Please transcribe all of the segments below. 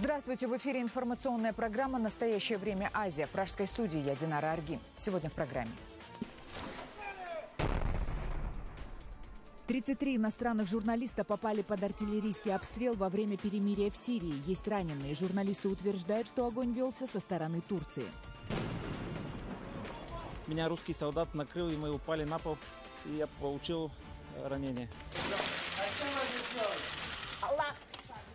Здравствуйте! В эфире информационная программа «Настоящее время. Азия». В пражской студии я Динара Аргин. Сегодня в программе. 33 иностранных журналиста попали под артиллерийский обстрел во время перемирия в Сирии. Есть раненые. Журналисты утверждают, что огонь велся со стороны Турции. Меня русский солдат накрыл, и мы упали на пол, и я получил ранение.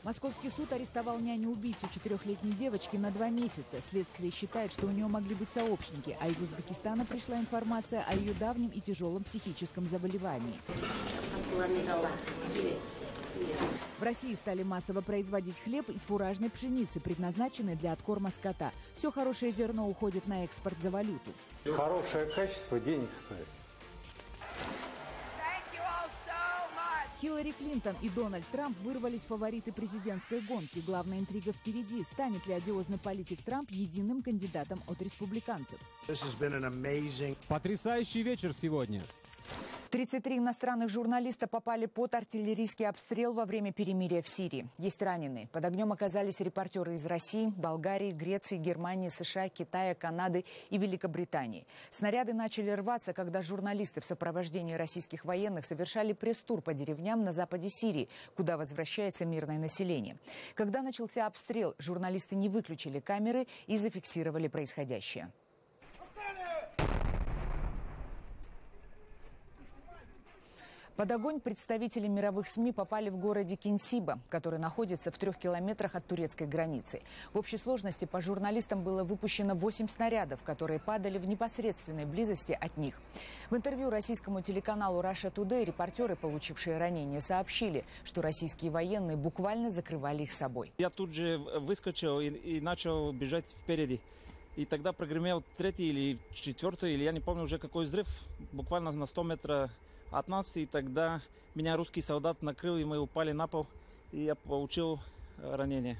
Московский суд арестовал няню-убийцу 4-летней девочки на 2 месяца. Следствие считает, что у нее могли быть сообщники, а из Узбекистана пришла информация о ее давнем и тяжелом психическом заболевании. В России стали массово производить хлеб из фуражной пшеницы, предназначенной для откорма скота. Все хорошее зерно уходит на экспорт за валюту. Хорошее качество денег стоит. Хиллари Клинтон и Дональд Трамп вырвались в фавориты президентской гонки. Главная интрига впереди. Станет ли одиозный политик Трамп единым кандидатом от республиканцев? Потрясающий вечер сегодня. 33 иностранных журналиста попали под артиллерийский обстрел во время перемирия в Сирии. Есть раненые. Под огнем оказались репортеры из России, Болгарии, Греции, Германии, США, Китая, Канады и Великобритании. Снаряды начали рваться, когда журналисты в сопровождении российских военных совершали пресс-тур по деревням на западе Сирии, куда возвращается мирное население. Когда начался обстрел, журналисты не выключили камеры и зафиксировали происходящее. Под огонь представители мировых СМИ попали в городе Кинсиба, который находится в 3 километрах от турецкой границы. В общей сложности по журналистам было выпущено 8 снарядов, которые падали в непосредственной близости от них. В интервью российскому телеканалу Russia Today репортеры, получившие ранения, сообщили, что российские военные буквально закрывали их собой. Я тут же выскочил и начал бежать впереди. И тогда прогремел 3-й или 4-й, или я не помню уже какой взрыв, буквально на 100 метров от нас, и тогда меня русский солдат накрыл, и мы упали на пол, и я получил ранение.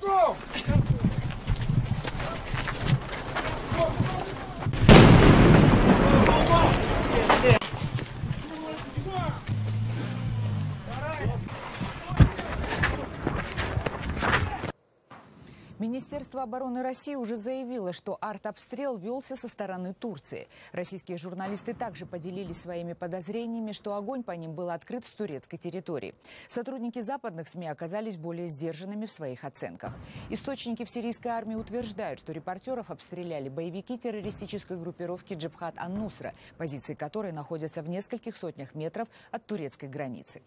Министерство обороны России уже заявило, что артобстрел велся со стороны Турции. Российские журналисты также поделились своими подозрениями, что огонь по ним был открыт с турецкой территории. Сотрудники западных СМИ оказались более сдержанными в своих оценках. Источники в сирийской армии утверждают, что репортеров обстреляли боевики террористической группировки Джабхат ан-Нусра, позиции которой находятся в нескольких сотнях метров от турецкой границы.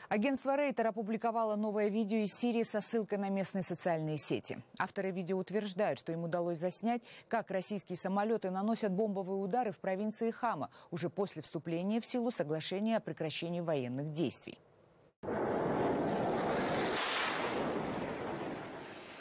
Агентство Рейтер опубликовало новое видео из Сирии со ссылкой на местные социальные сети. Авторы видео утверждают, что им удалось заснять, как российские самолеты наносят бомбовые удары в провинции Хама уже после вступления в силу соглашения о прекращении военных действий.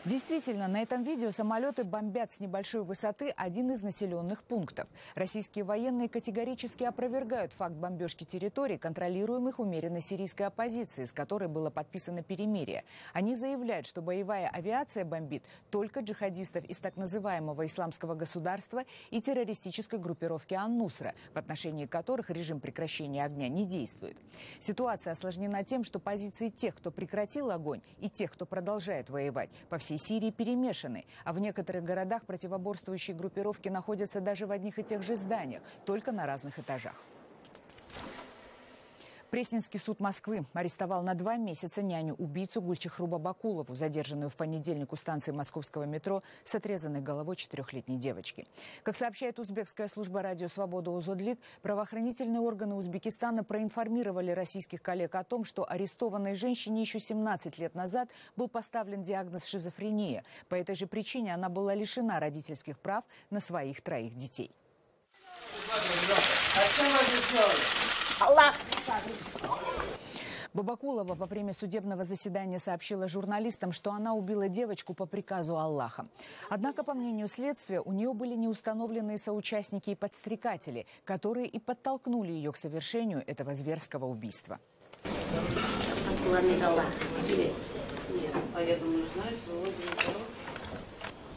Действительно, на этом видео самолеты бомбят с небольшой высоты один из населенных пунктов. Российские военные категорически опровергают факт бомбежки территорий, контролируемых умеренной сирийской оппозицией, с которой было подписано перемирие. Они заявляют, что боевая авиация бомбит только джихадистов из так называемого исламского государства и террористической группировки ан-Нусра, в отношении которых режим прекращения огня не действует. Ситуация осложнена тем, что позиции тех, кто прекратил огонь, и тех, кто продолжает воевать, по всей Сирии перемешаны, а в некоторых городах противоборствующие группировки находятся даже в одних и тех же зданиях, только на разных этажах. Пресненский суд Москвы арестовал на 2 месяца няню-убийцу Гульчихру Бабакулову, задержанную в понедельник у станции московского метро с отрезанной головой 4-летней девочки. Как сообщает узбекская служба радио «Свобода Узодлик», правоохранительные органы Узбекистана проинформировали российских коллег о том, что арестованной женщине еще 17 лет назад был поставлен диагноз шизофрения. По этой же причине она была лишена родительских прав на своих 3 детей. Бабакулова во время судебного заседания сообщила журналистам, что она убила девочку по приказу Аллаха. Однако, по мнению следствия, у нее были неустановленные соучастники и подстрекатели, которые и подтолкнули ее к совершению этого зверского убийства.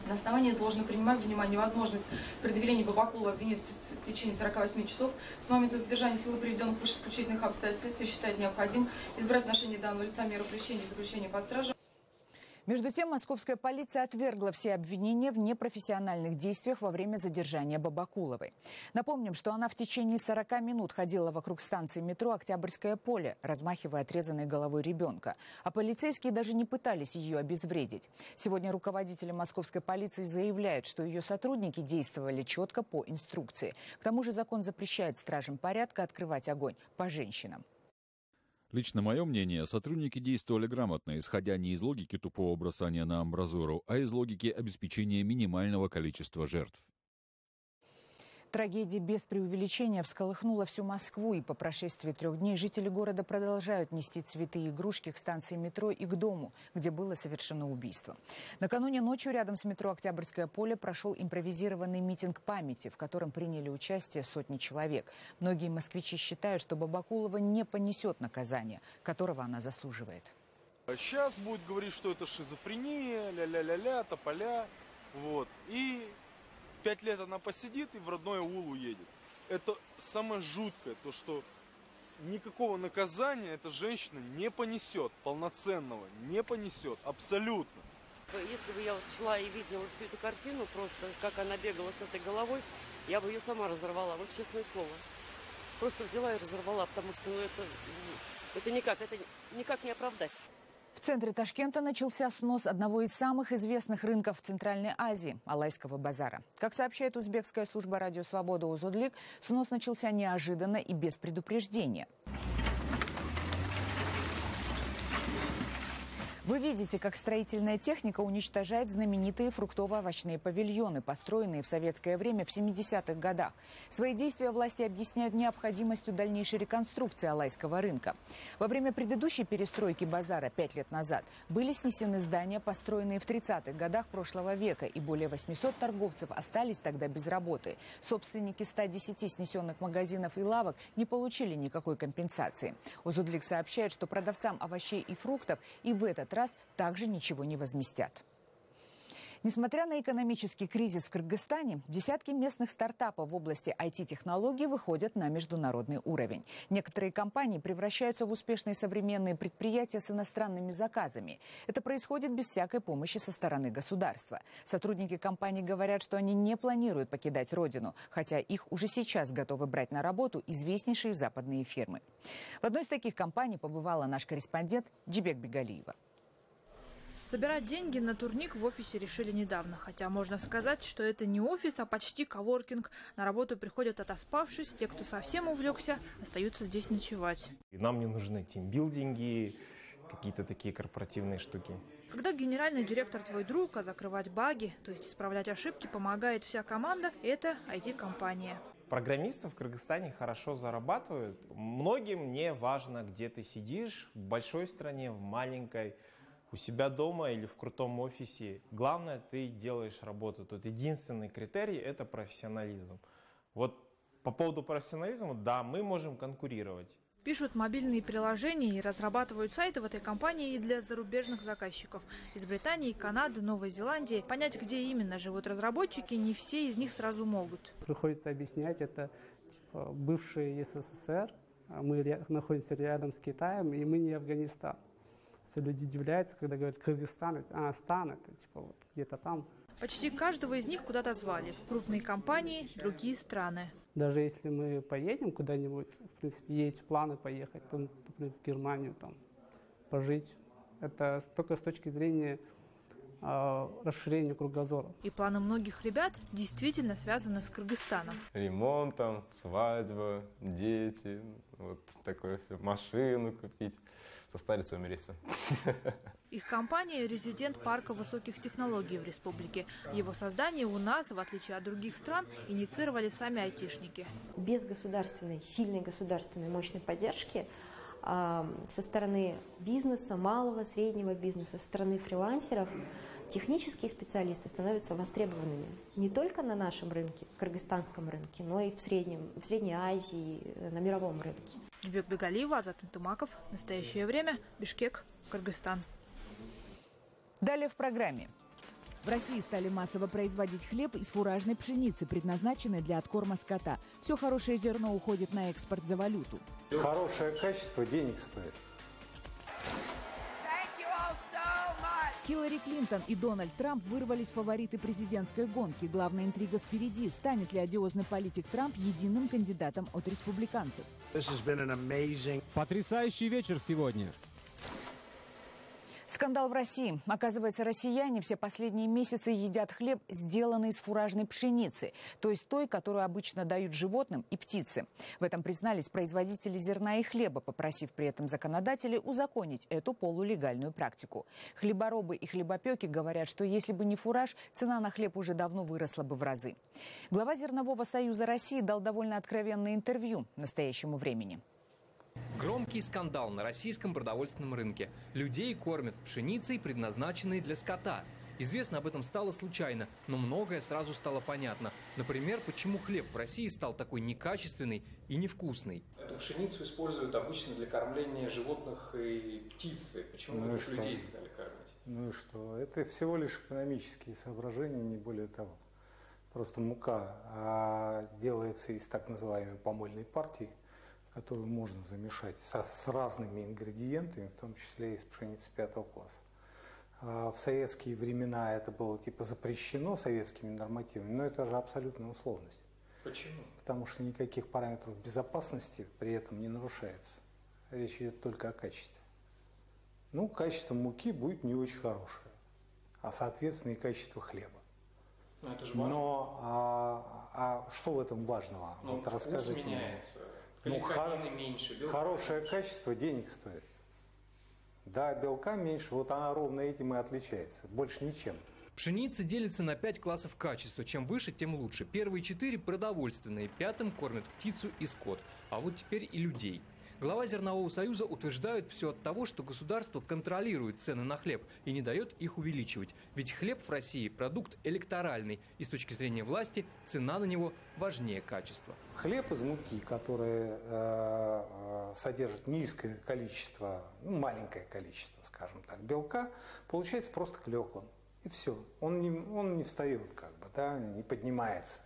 На основании изложенного принимаем во внимание возможность предъявления Бабакулова обвинения в течение 48 часов с момента задержания в силу приведенных выше исключительных обстоятельств считает необходимым избрать в отношении данного лица меру пресечения и заключения под стражу. Между тем, московская полиция отвергла все обвинения в непрофессиональных действиях во время задержания Бабакуловой. Напомним, что она в течение 40 минут ходила вокруг станции метро «Октябрьское поле», размахивая отрезанной головой ребенка. А полицейские даже не пытались ее обезвредить. Сегодня руководители московской полиции заявляют, что ее сотрудники действовали четко по инструкции. К тому же закон запрещает стражам порядка открывать огонь по женщинам. Лично мое мнение, сотрудники действовали грамотно, исходя не из логики тупого бросания на амбразуру, а из логики обеспечения минимального количества жертв. Трагедия без преувеличения всколыхнула всю Москву, и по прошествии 3 дней жители города продолжают нести цветы и игрушки к станции метро и к дому, где было совершено убийство. Накануне ночью рядом с метро «Октябрьское поле» прошел импровизированный митинг памяти, в котором приняли участие сотни человек. Многие москвичи считают, что Бабакулова не понесет наказания, которого она заслуживает. Сейчас будет говорить, что это шизофрения, ля-ля-ля-ля, тополя, вот, и 5 лет она посидит и в родной аул уедет. Это самое жуткое, то что никакого наказания эта женщина не понесет, полноценного не понесет, абсолютно. Если бы я вот шла и видела всю эту картину, просто как она бегала с этой головой, я бы ее сама разорвала, вот честное слово. Просто взяла и разорвала, потому что это никак не оправдать. В центре Ташкента начался снос одного из самых известных рынков в Центральной Азии – Алайского базара. Как сообщает узбекская служба радио «Свобода» Узудлик, снос начался неожиданно и без предупреждения. Вы видите, как строительная техника уничтожает знаменитые фруктово-овощные павильоны, построенные в советское время в 70-х годах. Свои действия власти объясняют необходимостью дальнейшей реконструкции Алайского рынка. Во время предыдущей перестройки базара 5 лет назад были снесены здания, построенные в 30-х годах прошлого века, и более 800 торговцев остались тогда без работы. Собственники 110 снесенных магазинов и лавок не получили никакой компенсации. Узудлик сообщает, что продавцам овощей и фруктов и в этот раз также ничего не возместят. Несмотря на экономический кризис в Кыргызстане, десятки местных стартапов в области IT-технологий выходят на международный уровень. Некоторые компании превращаются в успешные современные предприятия с иностранными заказами. Это происходит без всякой помощи со стороны государства. Сотрудники компаний говорят, что они не планируют покидать родину, хотя их уже сейчас готовы брать на работу известнейшие западные фирмы. В одной из таких компаний побывала наш корреспондент Джибек Бегалиева. Собирать деньги на турник в офисе решили недавно. Хотя можно сказать, что это не офис, а почти коворкинг. На работу приходят отоспавшись. Те, кто совсем увлекся, остаются здесь ночевать. Нам не нужны тимбилдинги, какие-то такие корпоративные штуки. Когда генеральный директор твой друг, а закрывать баги, то есть исправлять ошибки, помогает вся команда, это IT-компания. Программисты в Кыргызстане хорошо зарабатывают. Многим не важно, где ты сидишь, в большой стране, в маленькой, у себя дома или в крутом офисе. Главное, ты делаешь работу. Тут единственный критерий – это профессионализм. Вот по поводу профессионализма, да, мы можем конкурировать. Пишут мобильные приложения и разрабатывают сайты в этой компании и для зарубежных заказчиков. Из Британии, Канады, Новой Зеландии. Понять, где именно живут разработчики, не все из них сразу могут. Приходится объяснять, это типа бывший СССР. Мы находимся рядом с Китаем, и мы не Афганистан. Люди удивляются, когда говорят Кыргызстан, Стан, это типа вот где-то там. Почти каждого из них куда-то звали. В крупные компании, другие страны. Даже если мы поедем куда-нибудь, в принципе, есть планы поехать, там, например, в Германию, там, пожить. Это только с точки зрения расширения кругозора. И планы многих ребят действительно связаны с Кыргызстаном. Ремонт, там, свадьба, дети, вот такое все, машину купить, состариться, умереться. Их компания – резидент парка высоких технологий в республике. Его создание у нас, в отличие от других стран, инициировали сами айтишники. Без государственной, сильной государственной мощной поддержки со стороны бизнеса, малого, среднего бизнеса, со стороны фрилансеров, технические специалисты становятся востребованными не только на нашем рынке, кыргызстанском рынке, но и в Средней Азии, на мировом рынке. Джибек Бегалиева, Азат Антумаков. Настоящее время. Бишкек, Кыргызстан. Далее в программе. В России стали массово производить хлеб из фуражной пшеницы, предназначенной для откорма скота. Все хорошее зерно уходит на экспорт за валюту. Хорошее качество денег стоит. Thank you all so much. Хиллари Клинтон и Дональд Трамп вырвались фавориты президентской гонки. Главная интрига впереди. Станет ли одиозный политик Трамп единым кандидатом от республиканцев? Потрясающий вечер сегодня. Скандал в России. Оказывается, россияне все последние месяцы едят хлеб, сделанный из фуражной пшеницы, то есть той, которую обычно дают животным и птице. В этом признались производители зерна и хлеба, попросив при этом законодателей узаконить эту полулегальную практику. Хлеборобы и хлебопеки говорят, что если бы не фураж, цена на хлеб уже давно выросла бы в разы. Глава Зернового союза России дал довольно откровенное интервью настоящему времени. Громкий скандал на российском продовольственном рынке. Людей кормят пшеницей, предназначенной для скота. Известно об этом стало случайно, но многое сразу стало понятно. Например, почему хлеб в России стал такой некачественный и невкусный. Эту пшеницу используют обычно для кормления животных и птицы. Почему людей стали кормить? Ну и что? Это всего лишь экономические соображения, не более того. Просто мука делается из так называемой помольной партии, которую можно замешать с разными ингредиентами, в том числе из пшеницы 5-го класса. В советские времена это было типа запрещено советскими нормативами, но это же абсолютная условность. Почему? Потому что никаких параметров безопасности при этом не нарушается. Речь идет только о качестве. Ну, качество муки будет не очень хорошее, а соответственно и качество хлеба. Но это же важно. Но что в этом важного? Ну, вот расскажите вкус меняется. Ну, меньше, хорошее качество денег стоит. Да, белка меньше, вот она ровно этим и отличается, больше ничем. Пшеница делится на 5 классов качества. Чем выше, тем лучше. Первые 4 продовольственные, 5-м кормят птицу и скот, а вот теперь и людей. Глава Зернового союза утверждает все от того, что государство контролирует цены на хлеб и не дает их увеличивать. Ведь хлеб в России – продукт электоральный, и с точки зрения власти цена на него важнее качества. Хлеб из муки, который содержит низкое количество, маленькое количество, скажем так, белка, получается просто клеклым. И все. Он не встает, не поднимается.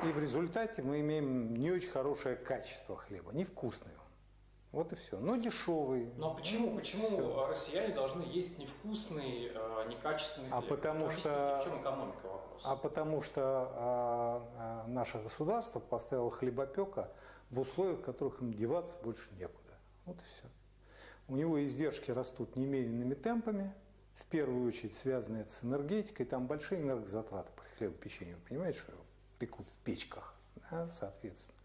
И в результате мы имеем не очень хорошее качество хлеба, невкусный он. Вот и все. Но дешевый. Но почему россияне должны есть невкусный, некачественный хлеб? Потому что, в чем экономика вопрос? Потому что наше государство поставило хлебопека в условиях, в которых им деваться больше некуда. Вот и все. У него издержки растут немеренными темпами. В первую очередь связаны это с энергетикой. Там большие энергозатраты при хлебопечении. Вы понимаете, что его пекут в печках, да, соответственно.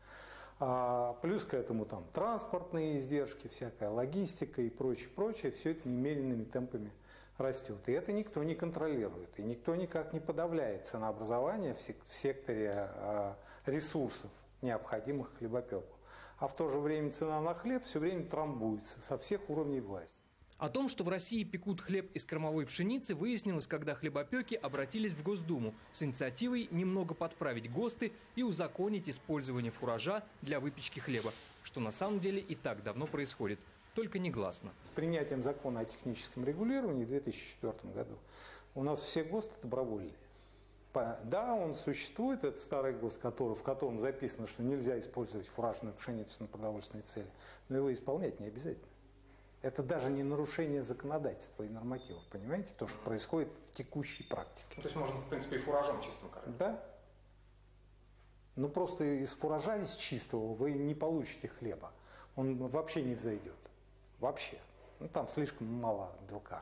Плюс к этому там транспортные издержки, всякая логистика и прочее, все это немеренными темпами растет. И это никто не контролирует, и никто никак не подавляет ценообразование в секторе ресурсов, необходимых хлебопеку. А в то же время цена на хлеб все время трамбуется со всех уровней власти. О том, что в России пекут хлеб из кормовой пшеницы, выяснилось, когда хлебопеки обратились в Госдуму с инициативой немного подправить ГОСТы и узаконить использование фуража для выпечки хлеба, что на самом деле и так давно происходит, только негласно. С принятием закона о техническом регулировании в 2004 году у нас все ГОСТы добровольные. Да, он существует, это старый ГОСТ, в котором записано, что нельзя использовать фуражную пшеницу на продовольственные цели, но его исполнять не обязательно. Это даже не нарушение законодательства и нормативов, понимаете? То, что происходит в текущей практике. То есть можно, в принципе, и фуражом чистым кормить? Да. Ну, просто из фуража, из чистого, вы не получите хлеба. Он вообще не взойдет. Вообще. Ну, там слишком мало белка.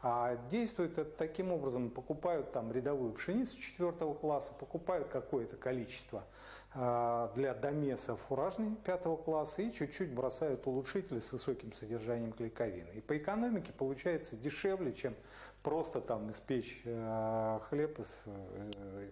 А действует это таким образом. Покупают там рядовую пшеницу 4-го класса, покупают какое-то количество для домеса фуражный 5-го класса и чуть-чуть бросают улучшители с высоким содержанием клейковины. И по экономике получается дешевле, чем просто там испечь хлеб из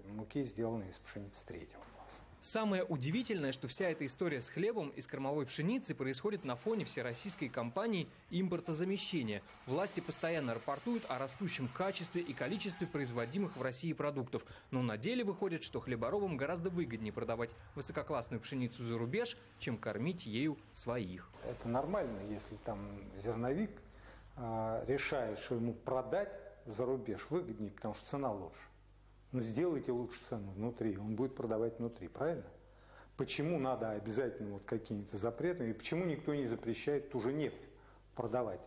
муки, сделанной из пшеницы 3-го класса. Самое удивительное, что вся эта история с хлебом из кормовой пшеницы происходит на фоне всероссийской кампании импортозамещения. Власти постоянно рапортуют о растущем качестве и количестве производимых в России продуктов. Но на деле выходит, что хлеборобам гораздо выгоднее продавать высококлассную пшеницу за рубеж, чем кормить ею своих. Это нормально, если там зерновик решает, что ему продать за рубеж выгоднее, потому что цена лучше. Ну, сделайте лучше цену внутри, он будет продавать внутри, правильно? Почему надо обязательно вот какими-то запретами, и почему никто не запрещает ту же нефть продавать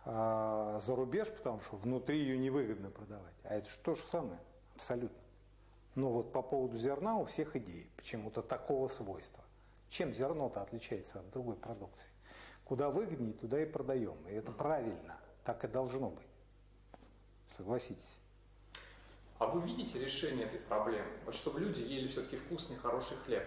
за рубеж, потому что внутри ее невыгодно продавать. А это же то же самое, абсолютно. Но вот по поводу зерна у всех идеи почему-то такого свойства. Чем зерно-то отличается от другой продукции? Куда выгоднее, туда и продаем. И это правильно, так и должно быть. Согласитесь. А вы видите решение этой проблемы? Вот чтобы люди ели все-таки вкусный, хороший хлеб,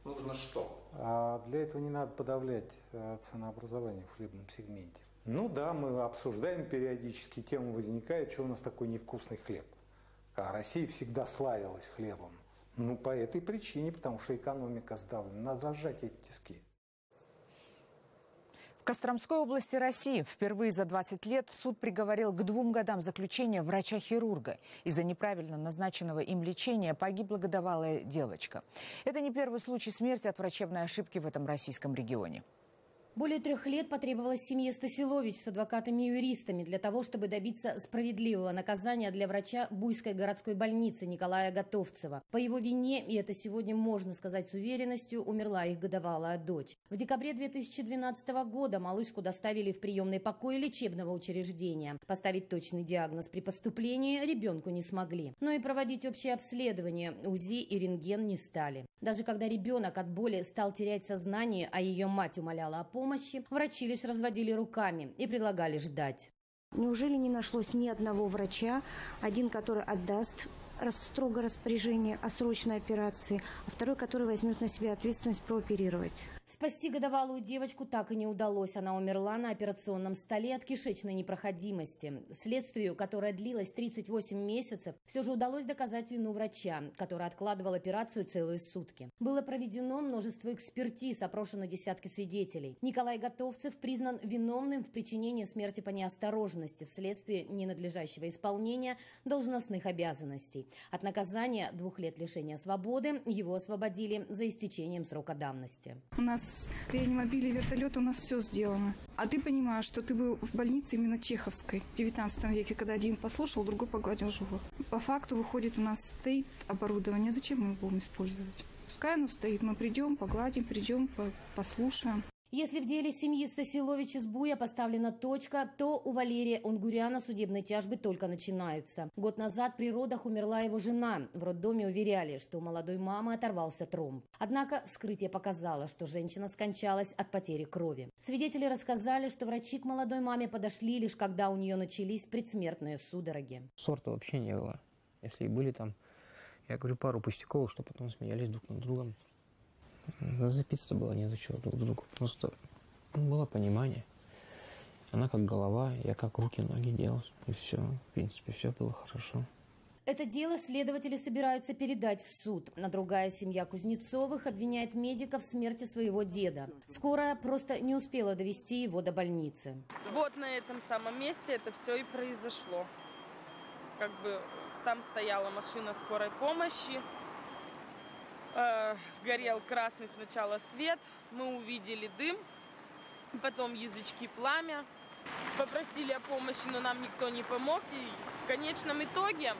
нужно что? А для этого не надо подавлять ценообразование в хлебном сегменте. Ну да, мы обсуждаем периодически, тема возникает, что у нас такой невкусный хлеб. А Россия всегда славилась хлебом. Ну, по этой причине, потому что экономика сдавлена. Надо разжать эти тиски. В Костромской области России впервые за 20 лет суд приговорил к 2 годам заключения врача-хирурга. Из-за неправильно назначенного им лечения погибла годовалая девочка. Это не первый случай смерти от врачебной ошибки в этом российском регионе. Более 3 лет потребовалось семье Стасилович с адвокатами и юристами для того, чтобы добиться справедливого наказания для врача Буйской городской больницы Николая Готовцева. По его вине, и это сегодня можно сказать с уверенностью, умерла их годовалая дочь. В декабре 2012 года малышку доставили в приемный покой лечебного учреждения. Поставить точный диагноз при поступлении ребенку не смогли. Но и проводить общее обследование, УЗИ и рентген не стали. Даже когда ребенок от боли стал терять сознание, а ее мать умоляла о помощи, врачи лишь разводили руками и предлагали ждать. Неужели не нашлось ни одного врача, один, который отдаст строго распоряжение о срочной операции, а второй, который возьмет на себя ответственность прооперировать? Спасти годовалую девочку так и не удалось. Она умерла на операционном столе от кишечной непроходимости. Следствию, которое длилось 38 месяцев, все же удалось доказать вину врача, который откладывал операцию целые сутки. Было проведено множество экспертиз, опрошено десятки свидетелей. Николай Готовцев признан виновным в причинении смерти по неосторожности вследствие ненадлежащего исполнения должностных обязанностей. От наказания 2 лет лишения свободы его освободили за истечением срока давности. У нас реанимобиль и вертолет, у нас все сделано. А ты понимаешь, что ты был в больнице именно чеховской в 19 веке, когда один послушал, другой погладил живот. По факту выходит, у нас стоит оборудование, зачем мы его будем использовать? Пускай оно стоит, мы придем, погладим, придем, послушаем. Если в деле семьи Стасилович из Буя поставлена точка, то у Валерия Унгуряна судебные тяжбы только начинаются. Год назад при родах умерла его жена. В роддоме уверяли, что у молодой мамы оторвался тромб. Однако вскрытие показало, что женщина скончалась от потери крови. Свидетели рассказали, что врачи к молодой маме подошли лишь когда у нее начались предсмертные судороги. Ссор-то вообще не было. Если и были там, я говорю, пару пустяковых, что потом смеялись друг над другом. Запиться было не за чего друг другу. Просто было понимание. Она как голова, я как руки, ноги делал. И все. В принципе, все было хорошо. Это дело следователи собираются передать в суд. А другая семья Кузнецовых обвиняет медиков в смерти своего деда. Скорая просто не успела довести его до больницы. Вот на этом самом месте это все и произошло. Как бы там стояла машина скорой помощи. Горел красный сначала свет, мы увидели дым, потом язычки пламя. Попросили о помощи, но нам никто не помог. И в конечном итоге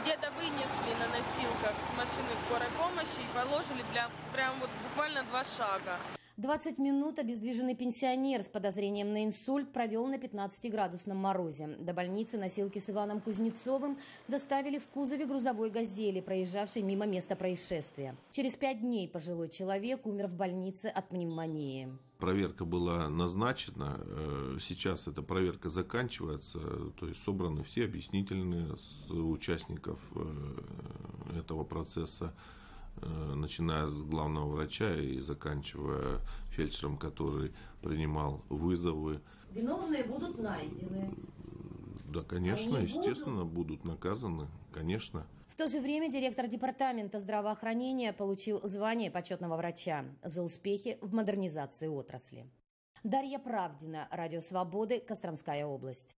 деда вынесли на носилках с машины скорой помощи и положили прям вот буквально 2 шага. 20 минут обездвиженный пенсионер с подозрением на инсульт провел на 15-градусном морозе. До больницы носилки с Иваном Кузнецовым доставили в кузове грузовой «Газели», проезжавшей мимо места происшествия. Через 5 дней пожилой человек умер в больнице от пневмонии. Проверка была назначена, сейчас эта проверка заканчивается, то есть собраны все объяснительные с участников этого процесса, начиная с главного врача и заканчивая фельдшером, который принимал вызовы. Виновные будут найдены. Да, конечно, естественно, будут наказаны, конечно. В то же время директор департамента здравоохранения получил звание почетного врача за успехи в модернизации отрасли. Дарья Правдина, Радио Свободы, Костромская область.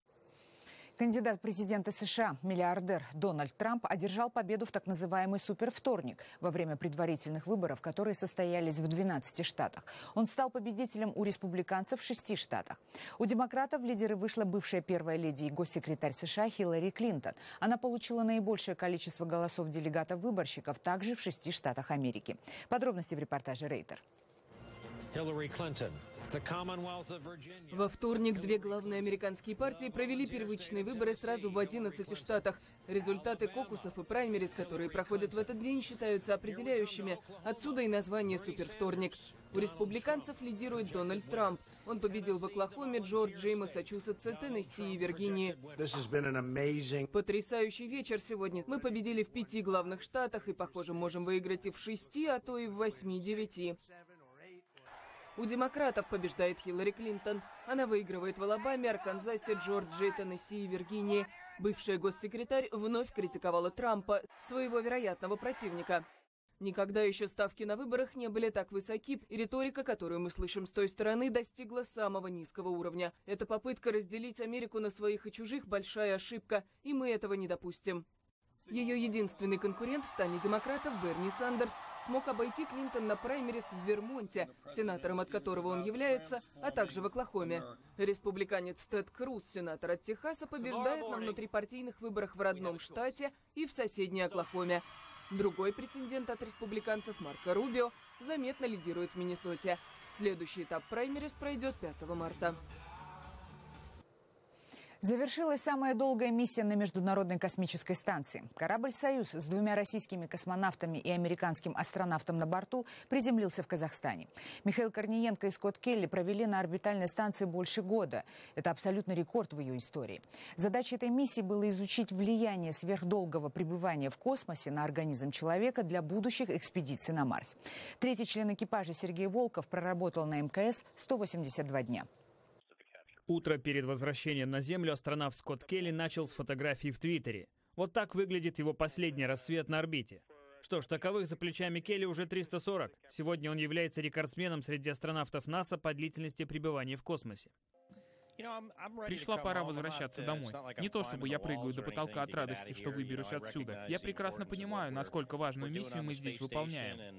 Кандидат в президенты США, миллиардер Дональд Трамп одержал победу в так называемый супервторник во время предварительных выборов, которые состоялись в 12 штатах. Он стал победителем у республиканцев в 6 штатах. У демократов в лидеры вышла бывшая первая леди и госсекретарь США Хиллари Клинтон. Она получила наибольшее количество голосов делегатов-выборщиков также в 6 штатах Америки. Подробности в репортаже Рейтер. Hillary Clinton Во вторник две главные американские партии провели первичные выборы сразу в 11 штатах. Результаты кокусов и праймериз, которые проходят в этот день, считаются определяющими. Отсюда и название «Супервторник». У республиканцев лидирует Дональд Трамп. Он победил в Оклахоме, Джорджии, Массачусетсе, Теннесси и Виргинии. Потрясающий вечер сегодня. Мы победили в 5 главных штатах и, похоже, можем выиграть и в 6, а то и в 8-9. У демократов побеждает Хиллари Клинтон. Она выигрывает в Алабаме, Арканзасе, Джорджии, Теннесси и Виргинии. Бывшая госсекретарь вновь критиковала Трампа, своего вероятного противника. Никогда еще ставки на выборах не были так высоки, и риторика, которую мы слышим с той стороны, достигла самого низкого уровня. Эта попытка разделить Америку на своих и чужих – большая ошибка, и мы этого не допустим. Ее единственный конкурент в стане демократов, Берни Сандерс, смог обойти Клинтон на праймерис в Вермонте, сенатором от которого он является, а также в Оклахоме. Республиканец Тед Круз, сенатор от Техаса, побеждает на внутрипартийных выборах в родном штате и в соседней Оклахоме. Другой претендент от республиканцев, Марко Рубио, заметно лидирует в Миннесоте. Следующий этап праймерис пройдет 5 марта. Завершилась самая долгая миссия на Международной космической станции. Корабль «Союз» с 2 российскими космонавтами и американским астронавтом на борту приземлился в Казахстане. Михаил Корниенко и Скотт Келли провели на орбитальной станции больше года. Это абсолютный рекорд в ее истории. Задачей этой миссии было изучить влияние сверхдолгого пребывания в космосе на организм человека для будущих экспедиций на Марс. Третий член экипажа Сергей Волков проработал на МКС 182 дня. Утро перед возвращением на Землю астронавт Скотт Келли начал с фотографий в Твиттере. Вот так выглядит его последний рассвет на орбите. Что ж, таковых за плечами Келли уже 340. Сегодня он является рекордсменом среди астронавтов НАСА по длительности пребывания в космосе. Пришла пора возвращаться домой. Не то чтобы я прыгаю до потолка от радости, что выберусь отсюда. Я прекрасно понимаю, насколько важную миссию мы здесь выполняем.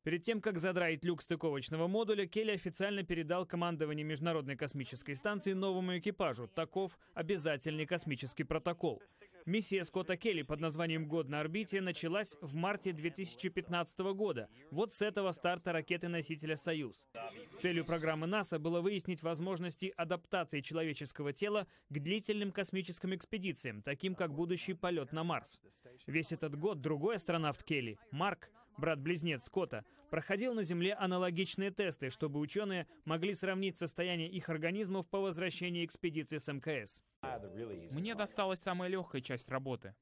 Перед тем, как задраить люк стыковочного модуля, Келли официально передал командование Международной космической станции новому экипажу. Таков обязательный космический протокол. Миссия Скотта Келли под названием «Год на орбите» началась в марте 2015 года. Вот с этого старта ракеты-носителя «Союз». Целью программы НАСА было выяснить возможности адаптации человеческого тела к длительным космическим экспедициям, таким как будущий полет на Марс. Весь этот год другой астронавт Келли, Марк, брат-близнец Скотта, проходил на Земле аналогичные тесты, чтобы ученые могли сравнить состояние их организмов по возвращении экспедиции с МКС. Мне досталась самая легкая часть работы.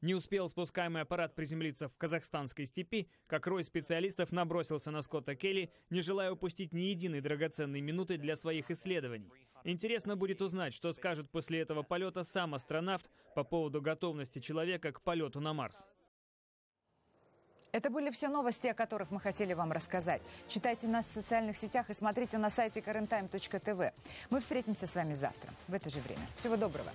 Не успел спускаемый аппарат приземлиться в казахстанской степи, как рой специалистов набросился на Скотта Келли, не желая упустить ни единой драгоценной минуты для своих исследований. Интересно будет узнать, что скажет после этого полета сам астронавт по поводу готовности человека к полету на Марс. Это были все новости, о которых мы хотели вам рассказать. Читайте нас в социальных сетях и смотрите на сайте KarrenTime.tv. Мы встретимся с вами завтра в это же время. Всего доброго.